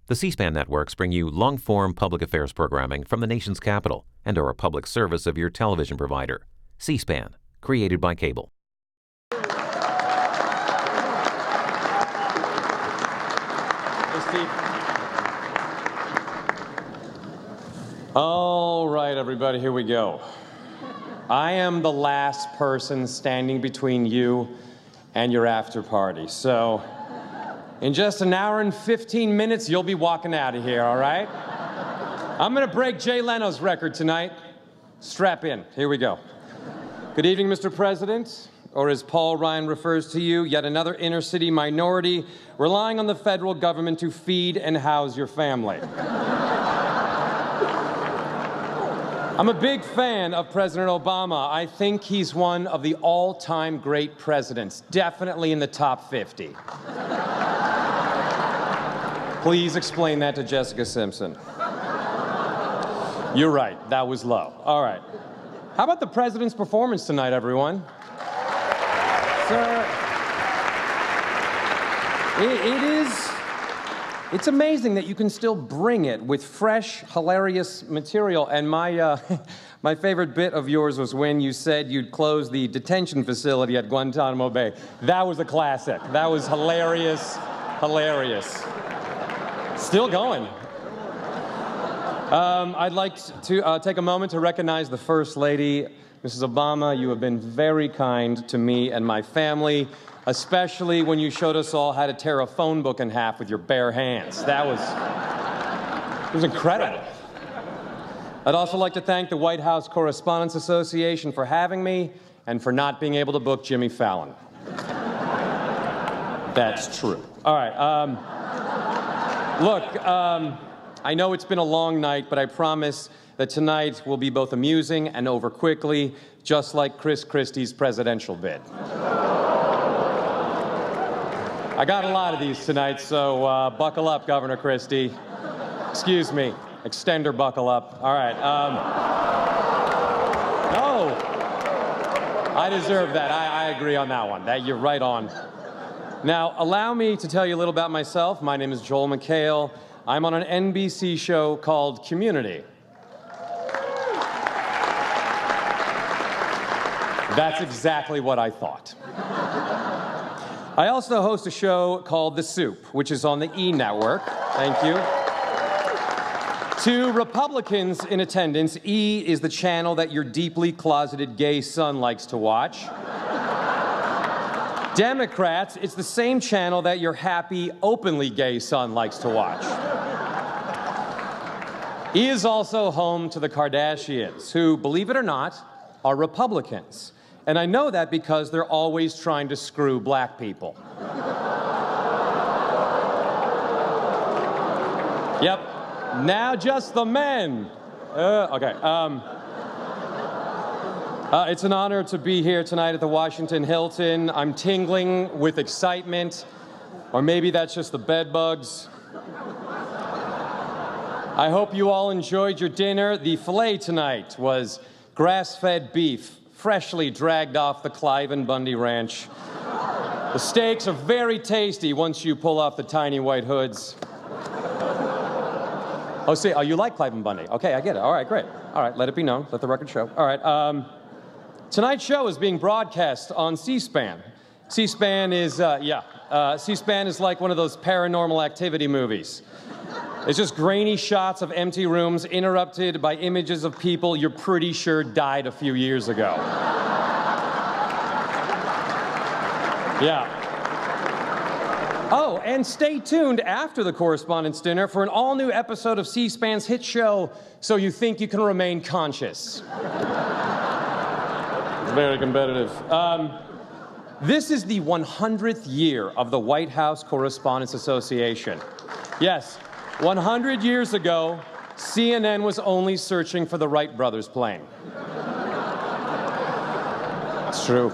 The C-SPAN networks bring you long-form public affairs programming from the nation's capital and are a public service of your television provider. C-SPAN, created by cable. All right, everybody, here we go. I am the last person standing between you and your after party. So in just an hour and 15 minutes, you'll be walking out of here, all right? I'm gonna break Jay Leno's record tonight. Strap in, here we go. Good evening, Mr. President, or as Paul Ryan refers to you, yet another inner city minority relying on the federal government to feed and house your family. I'm a big fan of President Obama. I think he's one of the all-time great presidents, definitely in the top 50. Please explain that to Jessica Simpson. You're right, that was low. All right. How about the president's performance tonight, everyone? Sir, it's amazing that you can still bring it with fresh, hilarious material. And my favorite bit of yours was when you said you'd close the detention facility at Guantanamo Bay. That was a classic. That was hilarious, hilarious. Still going. I'd like to take a moment to recognize the First Lady. Mrs. Obama, you have been very kind to me and my family, especially when you showed us all how to tear a phone book in half with your bare hands. It was incredible. I'd also like to thank the White House Correspondents Association for having me and for not being able to book Jimmy Fallon. That's true. All right. Look, I know it's been a long night, but I promise that tonight will be both amusing and over quickly, just like Christie's presidential bid. I got a lot of these tonight, so buckle up, Governor Christie. Excuse me, extender buckle up. All right. No, I deserve that. I agree on that one. That you're right on. Now, allow me to tell you a little about myself. My name is Joel McHale. I'm on an NBC show called Community. That's exactly what I thought. I also host a show called The Soup, which is on the E! Network. Thank you. To Republicans in attendance, E! is the channel that your deeply closeted gay son likes to watch. Democrats, it's the same channel that your happy, openly gay son likes to watch. E! is also home to the Kardashians, who, believe it or not, are Republicans. And I know that because they're always trying to screw black people. Yep, now just the men. Okay. It's an honor to be here tonight at the Washington Hilton. I'm tingling with excitement, or maybe that's just the bed bugs. I hope you all enjoyed your dinner. The filet tonight was grass-fed beef, freshly dragged off the Clive and Bundy Ranch. The steaks are very tasty once you pull off the tiny white hoods. Oh, you like Clive and Bundy? Okay, I get it. All right, great. All right, let it be known. Let the record show. All right, tonight's show is being broadcast on C-SPAN. C-SPAN is, C-SPAN is like one of those paranormal activity movies. It's just grainy shots of empty rooms interrupted by images of people you're pretty sure died a few years ago. Yeah. Oh, and stay tuned after the Correspondents' dinner for an all-new episode of C-SPAN's hit show, So You Think You Can Remain Conscious. Very competitive. This is the 100th year of the White House Correspondents Association. Yes. 100 years ago, CNN was only searching for the Wright brothers plane. It's true.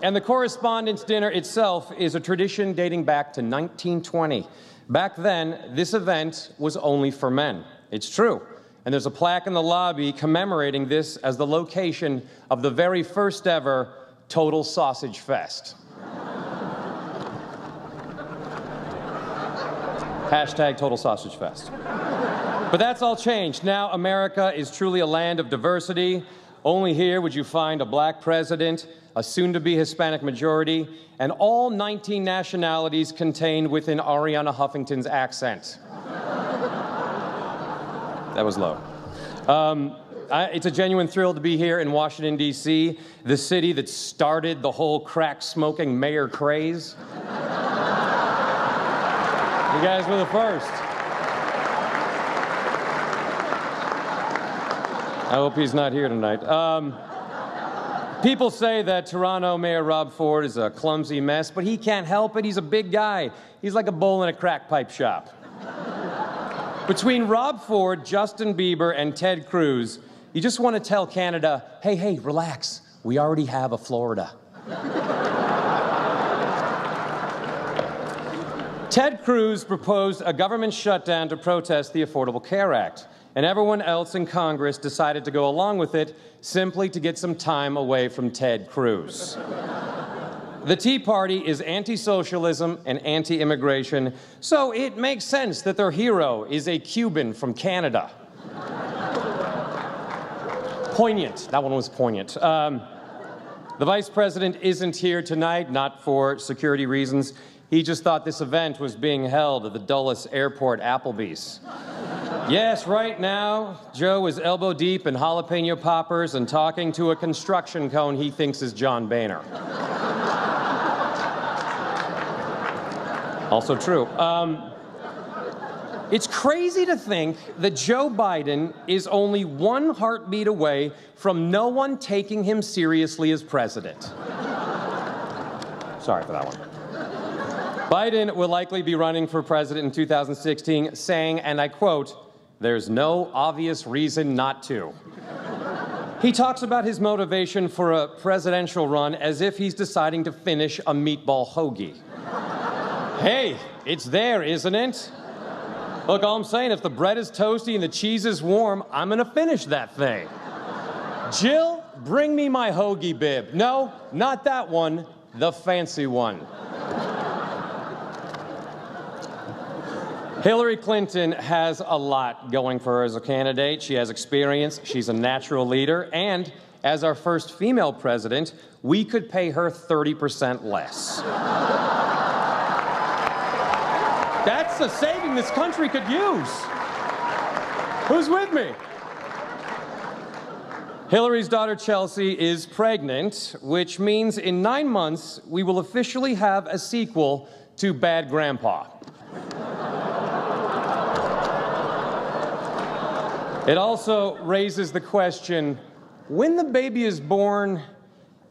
And the Correspondents' dinner itself is a tradition dating back to 1920. Back then, this event was only for men. It's true. And there's a plaque in the lobby commemorating this as the location of the very first ever Total Sausage Fest. Hashtag Total Sausage Fest. But that's all changed. Now America is truly a land of diversity. Only here would you find a black president, a soon-to-be Hispanic majority, and all 19 nationalities contained within Ariana Huffington's accent. That was low. It's a genuine thrill to be here in Washington, D.C., the city that started the whole crack-smoking mayor craze. You guys were the first. I hope he's not here tonight. People say that Toronto Mayor Rob Ford is a clumsy mess, but he can't help it. He's a big guy. He's like a bull in a crack pipe shop. Between Rob Ford, Justin Bieber, and Ted Cruz, you just want to tell Canada, hey, relax. We already have a Florida. Ted Cruz proposed a government shutdown to protest the Affordable Care Act, and everyone else in Congress decided to go along with it simply to get some time away from Ted Cruz. The Tea Party is anti-socialism and anti-immigration, so it makes sense that their hero is a Cuban from Canada. Poignant. That one was poignant. The Vice President isn't here tonight, not for security reasons. He just thought this event was being held at the Dulles Airport Applebee's. Yes, right now, Joe is elbow deep in jalapeno poppers and talking to a construction cone he thinks is John Boehner. Also true. It's crazy to think that Joe Biden is only one heartbeat away from no one taking him seriously as president. Sorry for that one. Biden will likely be running for president in 2016, saying, and I quote, "There's no obvious reason not to." He talks about his motivation for a presidential run as if he's deciding to finish a meatball hoagie. Hey, it's there, isn't it? Look, all I'm saying, if the bread is toasty and the cheese is warm, I'm gonna finish that thing. Jill, bring me my hoagie bib. No, not that one, the fancy one. Hillary Clinton has a lot going for her as a candidate. She has experience, she's a natural leader, and as our first female president, we could pay her 30% less. That's a saving this country could use. Who's with me? Hillary's daughter Chelsea is pregnant, which means in 9 months, we will officially have a sequel to Bad Grandpa. It also raises the question, when the baby is born,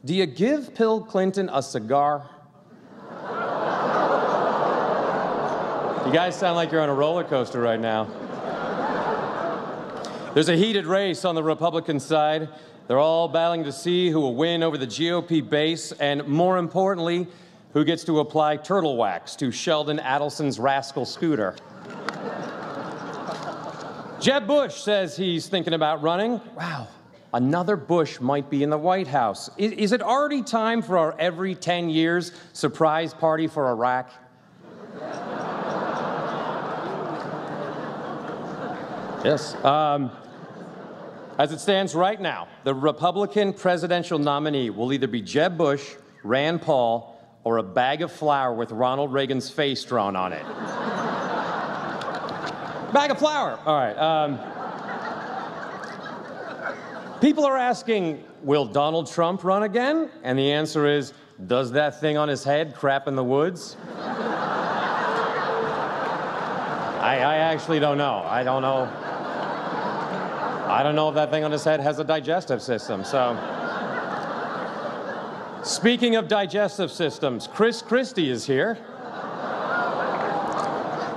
do you give Bill Clinton a cigar? You guys sound like you're on a roller coaster right now. There's a heated race on the Republican side. They're all battling to see who will win over the GOP base, and more importantly, who gets to apply turtle wax to Sheldon Adelson's rascal scooter. Jeb Bush says he's thinking about running. Wow, another Bush might be in the White House. Is it already time for our every 10 years surprise party for Iraq? Yes. As it stands right now, the Republican presidential nominee will either be Jeb Bush, Rand Paul, or a bag of flour with Ronald Reagan's face drawn on it. Bag of flour. All right. People are asking, will Donald Trump run again? And the answer is, does that thing on his head crap in the woods? I actually don't know. I don't know if that thing on his head has a digestive system, so. Speaking of digestive systems, Christie is here.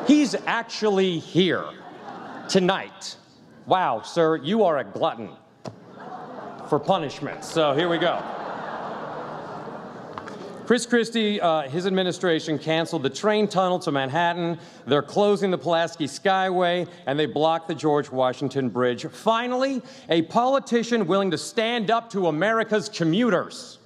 He's actually here tonight. Wow, sir, you are a glutton for punishment. So here we go. Christie, his administration canceled the train tunnel to Manhattan. They're closing the Pulaski Skyway, and they blocked the George Washington Bridge. Finally, a politician willing to stand up to America's commuters.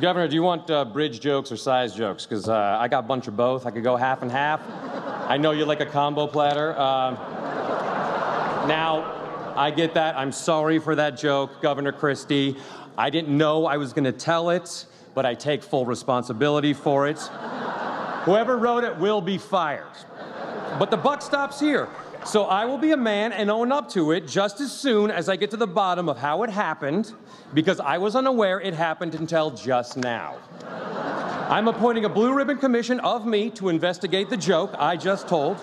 Governor, do you want bridge jokes or size jokes? Because I got a bunch of both. I could go half and half. I know you like a combo platter. Now, I get that. I'm sorry for that joke, Governor Christie. I didn't know I was going to tell it, but I take full responsibility for it. Whoever wrote it will be fired. But the buck stops here. So I will be a man and own up to it just as soon as I get to the bottom of how it happened, because I was unaware it happened until just now. I'm appointing a blue ribbon commission of me to investigate the joke I just told.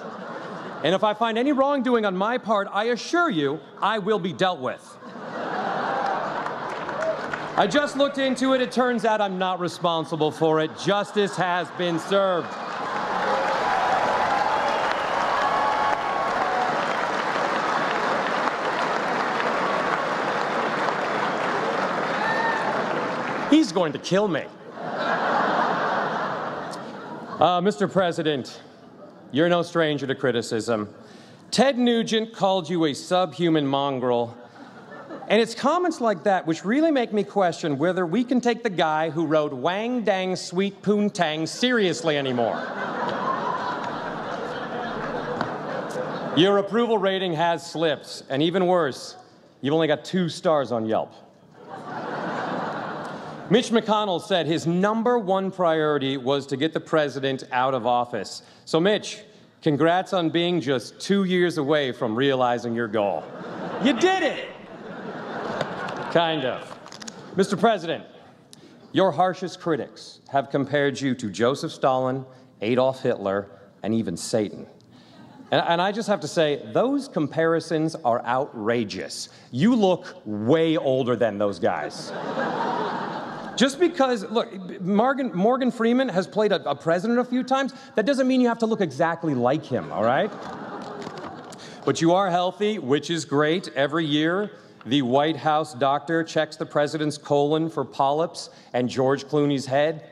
And if I find any wrongdoing on my part, I assure you, I will be dealt with. I just looked into it. It turns out I'm not responsible for it. Justice has been served. He's going to kill me. Mr. President, you're no stranger to criticism. Ted Nugent called you a subhuman mongrel. And it's comments like that which really make me question whether we can take the guy who wrote Wang Dang Sweet Poontang seriously anymore. Your approval rating has slipped, and even worse, you've only got 2 stars on Yelp. Mitch McConnell said his #1 priority was to get the president out of office. So Mitch, congrats on being just 2 years away from realizing your goal. You did it! Kind of. Mr. President, your harshest critics have compared you to Joseph Stalin, Adolf Hitler, and even Satan. And I just have to say, those comparisons are outrageous. You look way older than those guys. Just because, look, Morgan Freeman has played a president a few times, that doesn't mean you have to look exactly like him, all right? But you are healthy, which is great. Every year, the White House doctor checks the president's colon for polyps and George Clooney's head.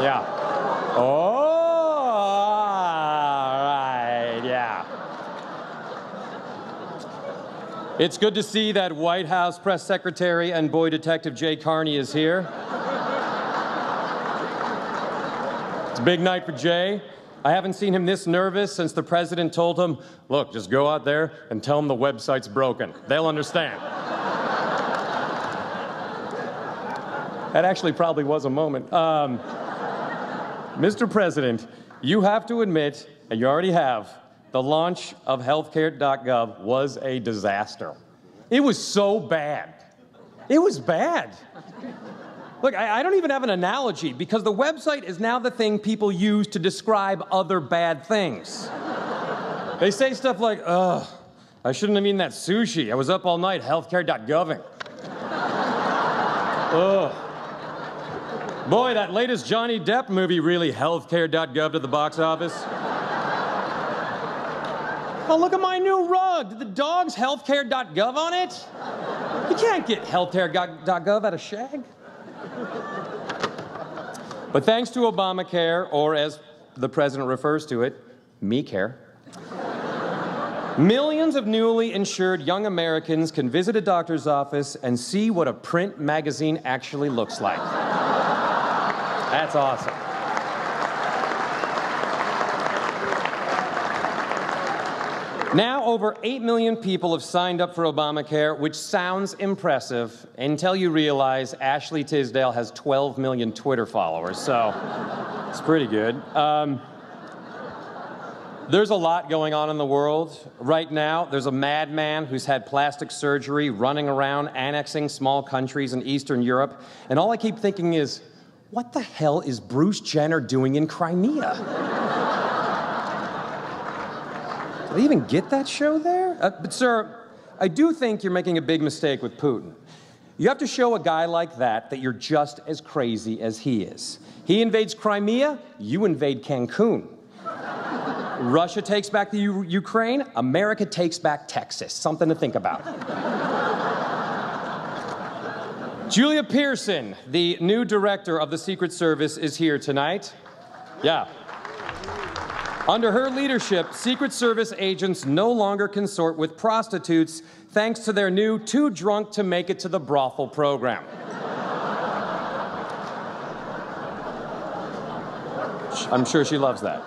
Yeah. Oh, all right, yeah. It's good to see that White House press secretary and boy detective Jay Carney is here. It's a big night for Jay. I haven't seen him this nervous since the president told him, look, just go out there and tell them the website's broken. They'll understand. That actually probably was a moment. Mr. President, you have to admit, and you already have, the launch of healthcare.gov was a disaster. It was so bad. It was bad. Look, I don't even have an analogy because the website is now the thing people use to describe other bad things. They say stuff like, ugh, I shouldn't have eaten that sushi. I was up all night healthcare.goving. Ugh. Boy, that latest Johnny Depp movie really healthcare.gov to the box office. Oh, look at my new rug. Did the dog's healthcare.gov on it? You can't get healthcare.gov out of shag. But thanks to Obamacare, or as the president refers to it, me-care, millions of newly insured young Americans can visit a doctor's office and see what a print magazine actually looks like. That's awesome. Now, over 8 million people have signed up for Obamacare, which sounds impressive until you realize Ashley Tisdale has 12 million Twitter followers, so it's pretty good. There's a lot going on in the world. Right now, there's a madman who's had plastic surgery running around annexing small countries in Eastern Europe, and all I keep thinking is, what the hell is Bruce Jenner doing in Crimea? Did they even get that show there? But sir, I do think you're making a big mistake with Putin. You have to show a guy like that you're just as crazy as he is. He invades Crimea, you invade Cancun. Russia takes back the Ukraine, America takes back Texas. Something to think about. Julia Pearson, the new director of the Secret Service, is here tonight. Yeah. Under her leadership, Secret Service agents no longer consort with prostitutes thanks to their new Too Drunk to Make It to the Brothel program. I'm sure she loves that.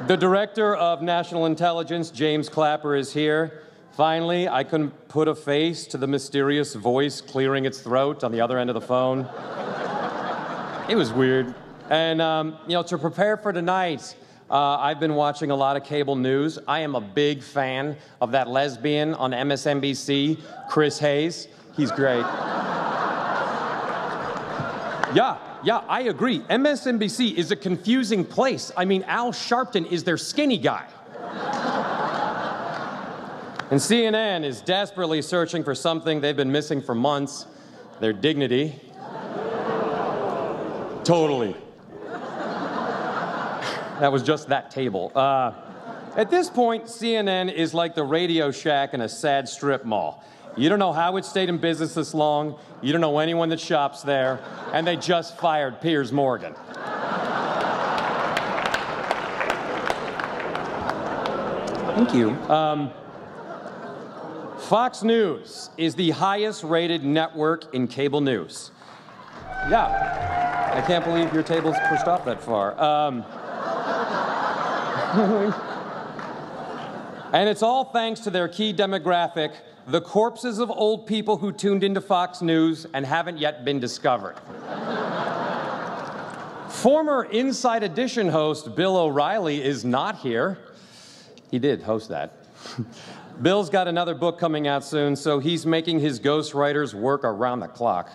The Director of National Intelligence, James Clapper, is here. Finally, I couldn't put a face to the mysterious voice clearing its throat on the other end of the phone. It was weird. And, to prepare for tonight, I've been watching a lot of cable news. I am a big fan of that lesbian on MSNBC, Chris Hayes. He's great. Yeah, I agree. MSNBC is a confusing place. I mean, Al Sharpton is their skinny guy. And CNN is desperately searching for something they've been missing for months, their dignity. Totally. That was just that table. At this point, CNN is like the Radio Shack in a sad strip mall. You don't know how it stayed in business this long, you don't know anyone that shops there, and they just fired Piers Morgan. Thank you. Fox News is the highest-rated network in cable news. Yeah, I can't believe your table's pushed off that far. And it's all thanks to their key demographic, the corpses of old people who tuned into Fox News and haven't yet been discovered. Former Inside Edition host Bill O'Reilly is not here. He did host that. Bill's got another book coming out soon, so he's making his ghostwriters work around the clock.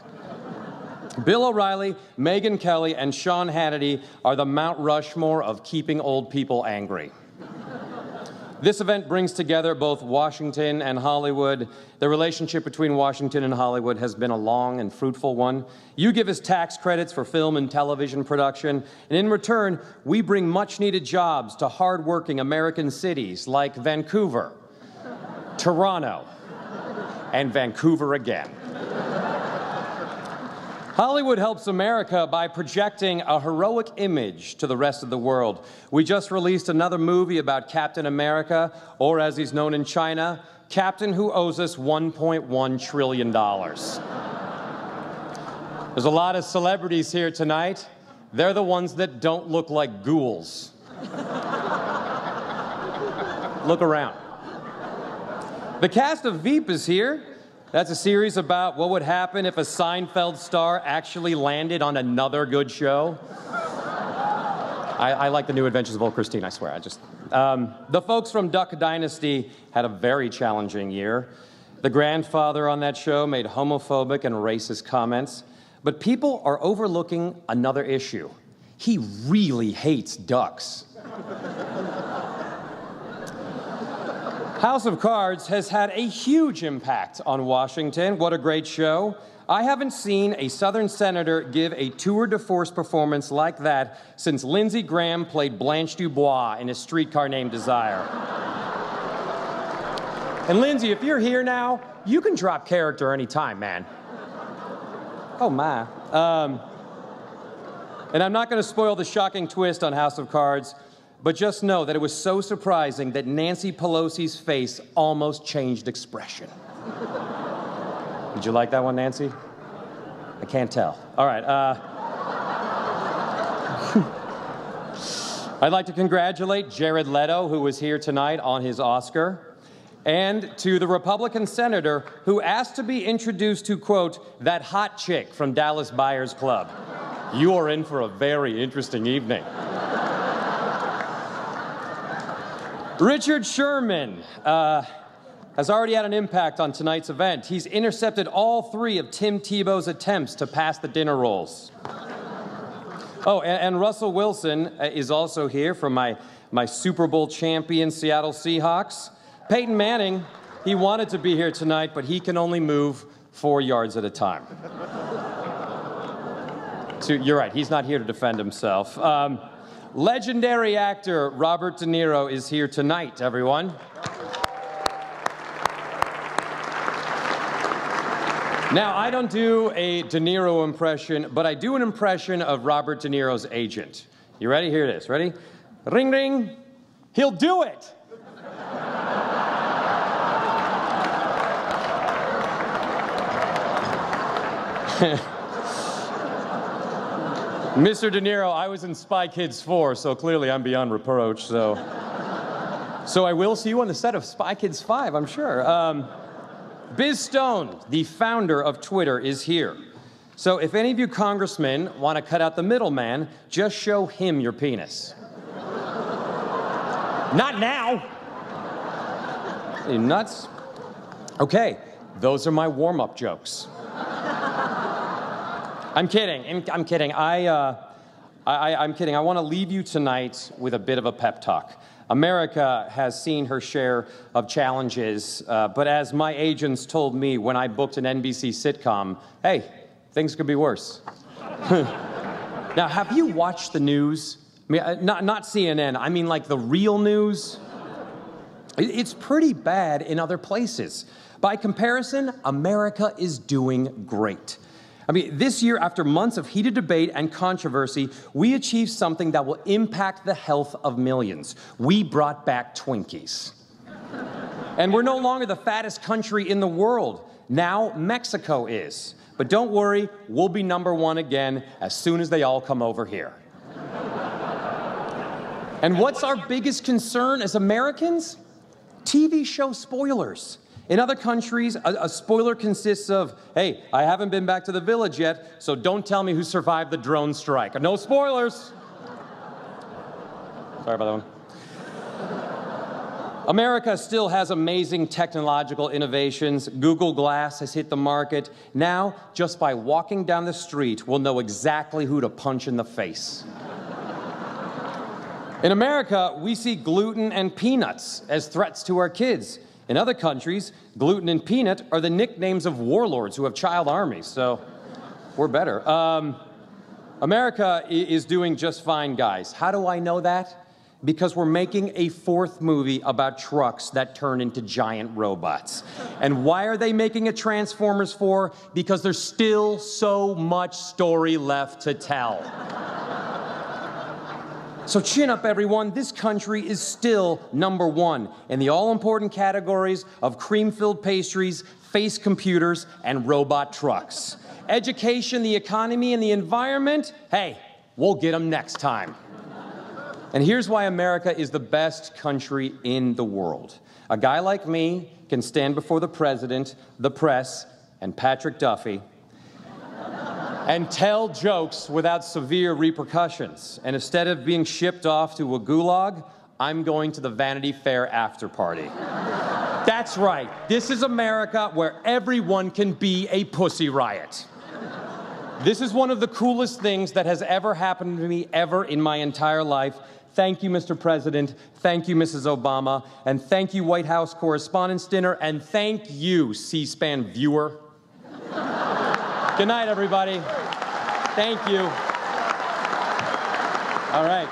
Bill O'Reilly, Megyn Kelly, and Sean Hannity are the Mount Rushmore of keeping old people angry. This event brings together both Washington and Hollywood. The relationship between Washington and Hollywood has been a long and fruitful one. You give us tax credits for film and television production, and in return, we bring much-needed jobs to hard-working American cities like Vancouver, Toronto, and Vancouver again. Hollywood helps America by projecting a heroic image to the rest of the world. We just released another movie about Captain America, or as he's known in China, Captain who owes us $1.1 trillion. There's a lot of celebrities here tonight. They're the ones that don't look like ghouls. Look around. The cast of Veep is here. That's a series about what would happen if a Seinfeld star actually landed on another good show. I like the New Adventures of Old Christine, I swear. The folks from Duck Dynasty had a very challenging year. The grandfather on that show made homophobic and racist comments, but people are overlooking another issue. He really hates ducks. House of Cards has had a huge impact on Washington. What a great show. I haven't seen a Southern senator give a tour de force performance like that since Lindsey Graham played Blanche DuBois in A Streetcar Named Desire. And Lindsey, if you're here now, you can drop character anytime, man. Oh my. And I'm not going to spoil the shocking twist on House of Cards, but just know that it was so surprising that Nancy Pelosi's face almost changed expression. Did you like that one, Nancy? I can't tell. All right. I'd like to congratulate Jared Leto, who was here tonight on his Oscar, and to the Republican senator who asked to be introduced to, quote, that hot chick from Dallas Buyers Club. You are in for a very interesting evening. Richard Sherman has already had an impact on tonight's event. He's intercepted all 3 of Tim Tebow's attempts to pass the dinner rolls. Oh, and Russell Wilson is also here from my Super Bowl champion Seattle Seahawks. Peyton Manning, he wanted to be here tonight, but he can only move 4 yards at a time. So you're right, he's not here to defend himself. Legendary actor Robert De Niro is here tonight, everyone. Now, I don't do a De Niro impression, but I do an impression of Robert De Niro's agent. You ready? Here it is. Ready? Ring, ring. He'll do it. Mr. De Niro, I was in Spy Kids 4, so clearly I'm beyond reproach, so I will see you on the set of Spy Kids 5, I'm sure. Biz Stone, the founder of Twitter, is here. So if any of you congressmen want to cut out the middleman, just show him your penis. Not now. Are you nuts? Okay, those are my warm-up jokes. I'm kidding. I'm kidding. I'm kidding. I want to leave you tonight with a bit of a pep talk. America has seen her share of challenges, but as my agents told me when I booked an NBC sitcom, hey, things could be worse. Now, have you watched the news? I mean, not CNN. I mean, like the real news. It's pretty bad in other places. By comparison, America is doing great. I mean, this year, after months of heated debate and controversy, we achieved something that will impact the health of millions. We brought back Twinkies. And we're no longer the fattest country in the world. Now Mexico is. But don't worry, we'll be #1 again as soon as they all come over here. And what's our biggest concern as Americans? TV show spoilers. In other countries, a spoiler consists of, hey, I haven't been back to the village yet, so don't tell me who survived the drone strike. No spoilers. Sorry about that one. America still has amazing technological innovations. Google Glass has hit the market. Now, just by walking down the street, we'll know exactly who to punch in the face. In America, we see gluten and peanuts as threats to our kids. In other countries, gluten and peanut are the nicknames of warlords who have child armies, so we're better. America is doing just fine, guys. How do I know that? Because we're making a 4th movie about trucks that turn into giant robots. And why are they making a Transformers 4? Because there's still so much story left to tell. So chin up, everyone. This country is still #1 in the all-important categories of cream-filled pastries, face computers, and robot trucks. Education, the economy, and the environment, hey, we'll get them next time. And here's why America is the best country in the world. A guy like me can stand before the president, the press, and Patrick Duffy and tell jokes without severe repercussions. And instead of being shipped off to a gulag, I'm going to the Vanity Fair after party. That's right. This is America where everyone can be a pussy riot. This is one of the coolest things that has ever happened to me ever in my entire life. Thank you, Mr. President. Thank you, Mrs. Obama. And thank you, White House Correspondents' Dinner. And thank you, C-SPAN viewer. Good night, everybody. Thank you. All right.